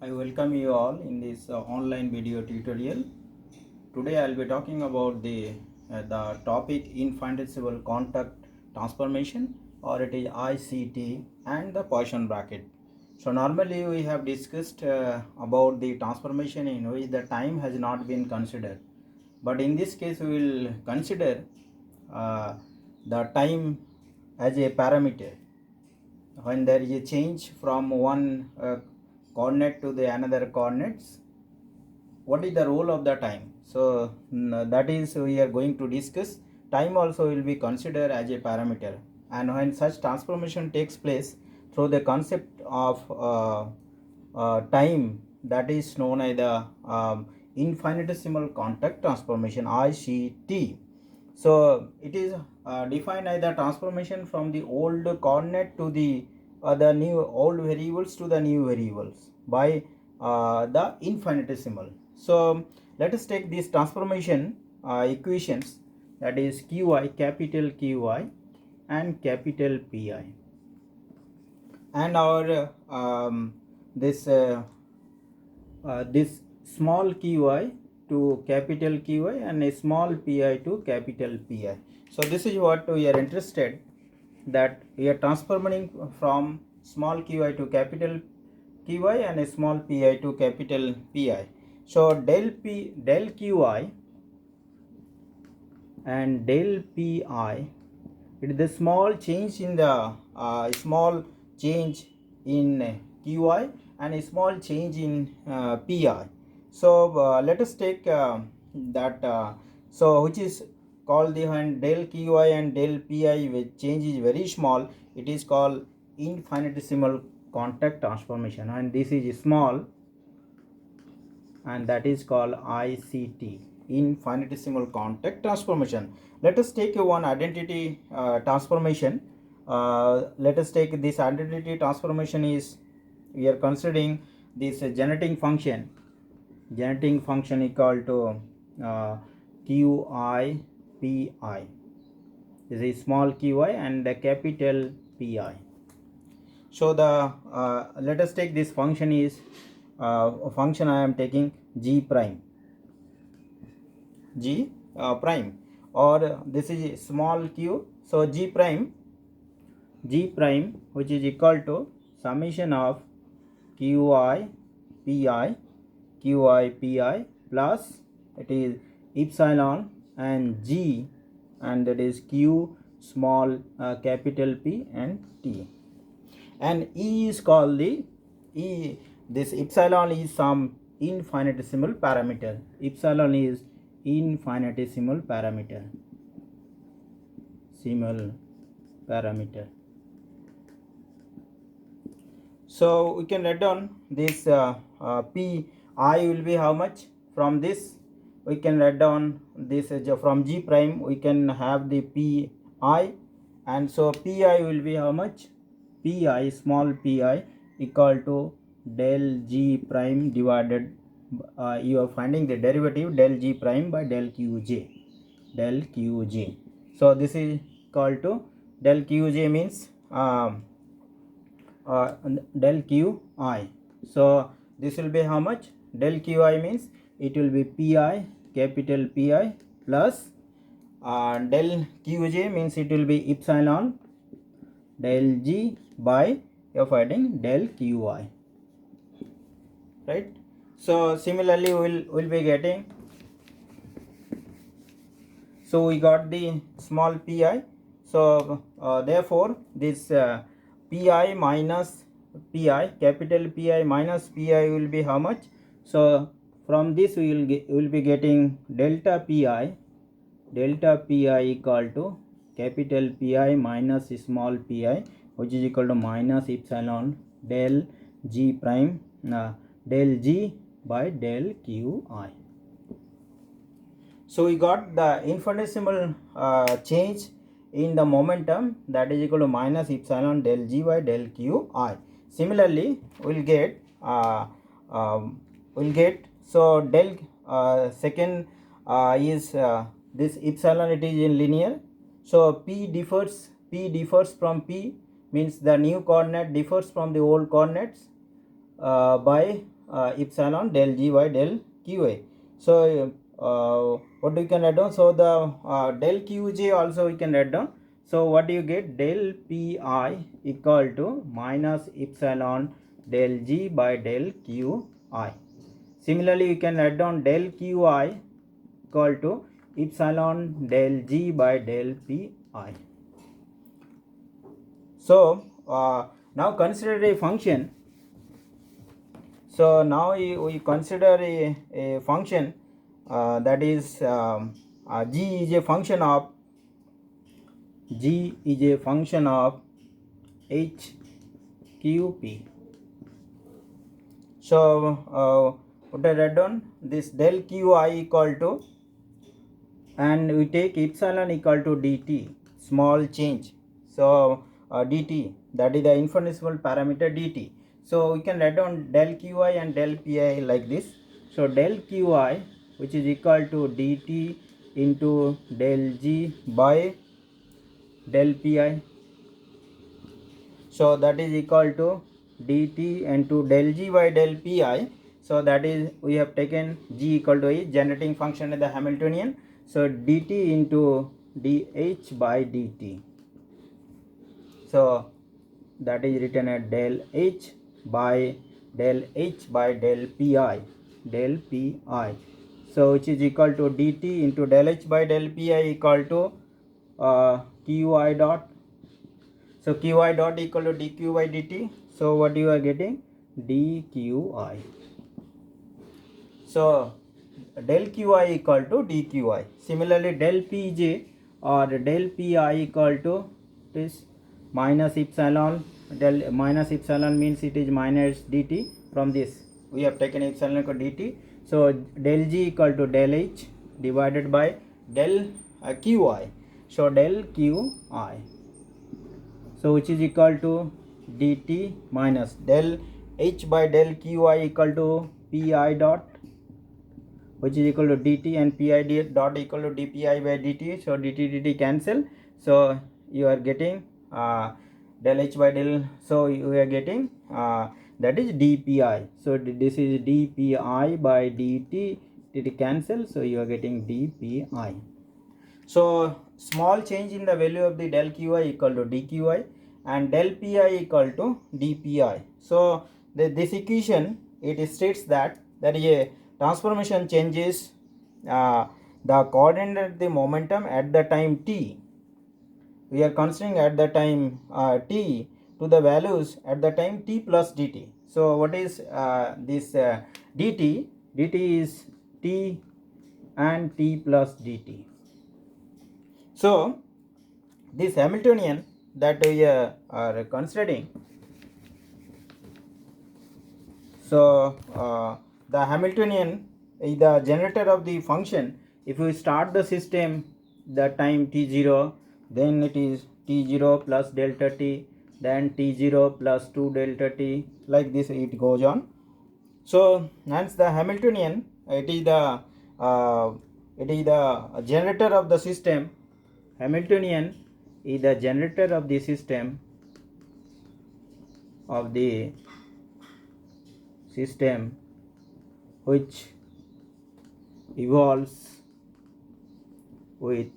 I welcome you all in this online video tutorial. Today I will be talking about the topic infinitesimal contact transformation, or it is ICT, and the Poisson bracket. So normally we have discussed about the transformation in which the time has not been considered, but in this case we will consider the time as a parameter. When there is a change from one coordinate to the another coordinates, what is the role of the time? So that is we are going to discuss. Time also will be considered as a parameter, and when such transformation takes place through the concept of time, that is known as the infinitesimal contact transformation, ICT. So it is defined as the transformation from the old coordinate to the new old variables to the new variables by the infinitesimal. So let us take this transformation equations, that is Qi, capital Qi and capital Pi, and our this small Qi to capital Qi and a small Pi to capital Pi. So this is what we are interested, that we are transforming from small Qi to capital Qi and a small Pi to capital Pi. So del Qi and del Pi, it is the small change in the small change in Qi and a small change in Pi. So let us take that so which is called the when del Qi and del Pi which change is very small, it is called infinitesimal contact transformation, and this is small, and that is called ICT, infinitesimal contact transformation. Let us take one identity transformation. Let us take this identity transformation is, we are considering this generating function equal to Qi Pi. This is small Qi and the capital Pi. So the let us take this function is a function I am taking g prime, or this is small q. So g prime which is equal to summation of Qi Pi plus it is epsilon and g, and that is q small capital P and T, and E is called this epsilon is some infinitesimal parameter. Epsilon is infinitesimal parameter. So we can write down this Pi will be how much? From this we can write down this from G prime we can have the Pi, and so Pi will be how much? Pi, small Pi, equal to del G prime divided you are finding the derivative del G prime by del Qj. So this is equal to del Qj means del Qi. So this will be how much? Del Qi means it will be Pi, capital Pi, plus del Qj means it will be epsilon del G by you're finding del Qi, right? So similarly we'll be getting, so we got the small Pi. So therefore this Pi minus Pi, capital Pi minus Pi will be how much? So from this we will be getting delta Pi equal to capital Pi minus small Pi, which is equal to minus epsilon del G prime del G by del Qi. So we got the infinitesimal change in the momentum, that is equal to minus epsilon del G by del Qi. Similarly we'll get so del second is this epsilon, it is in linear. So P differs from P means the new coordinate differs from the old coordinates by epsilon del g by del qa. So what we can write down? So the del qj also we can write down. So what do you get? Del pi equal to minus epsilon del g by del qi. Similarly, we can write down del qi equal to epsilon del g by del pi. So now consider a function. So now we consider a function that is g is a function of h q p. So what I write down, this del qi equal to, and we take epsilon equal to dt, small change. So dt, that is the infinitesimal parameter dt. So we can write down del qi and del pi like this. So del qi, which is equal to dt into del g by del pi. So that is equal to dt into del g by del pi. So that is, we have taken g equal to e, generating function in the Hamiltonian. So dt into dh by dt. So that is written as del h by del pi, So which is equal to dt into del h by del pi equal to qi dot. So qi dot equal to dq by dt. So what you are getting? dqi. So del qi equal to dqi. Similarly, del pj or del pi equal to this minus epsilon. Del minus epsilon means it is minus dt. From this we have taken epsilon equal to dt. So del g equal to del h divided by del qi. So del qi. So which is equal to dt minus del h by del qi equal to pi dot, which is equal to dt, and pi dot equal to dpi by dt. So dt cancel. So you are getting del h by del. So you are getting that is dpi. So this is dpi by dt. Dt cancel. So you are getting dpi. So small change in the value of the del qi equal to dqi and del pi equal to dpi. So this equation, it states that there is a transformation changes the coordinate of the momentum at the time t. We are considering at the time t to the values at the time t plus dt. So what is this dt? Dt is t and t plus dt. So this Hamiltonian that we are considering, so the Hamiltonian is the generator of the function. If we start the system the time t0, then it is t0 plus delta t, then t0 plus 2 delta t, like this it goes on. So hence the Hamiltonian, it is the generator of the system. Hamiltonian is the generator of the system which evolves with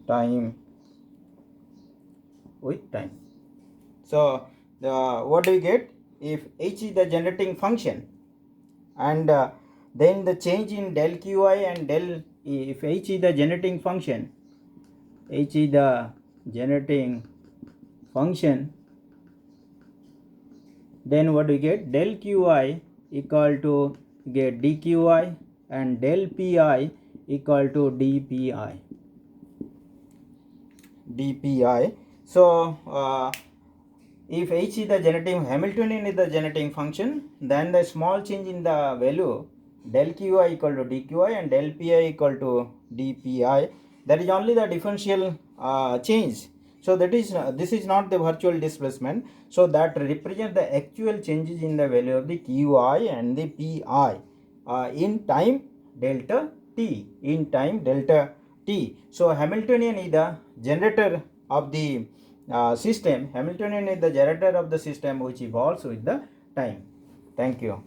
time. So what do we get? If h is the generating function, and then the change in del qi and del, if h is the generating function, then what we get? Del qi equal to get dqi and del pi equal to dpi. So if h is the generating, Hamiltonian is the generating function, then the small change in the value del qi equal to dqi and del pi equal to dpi, that is only the differential change. So that is this is not the virtual displacement. So that represents the actual changes in the value of the qi and the pi in time delta t. So Hamiltonian is the generator of the system. Hamiltonian is the generator of the system which evolves with the time. Thank Thank you.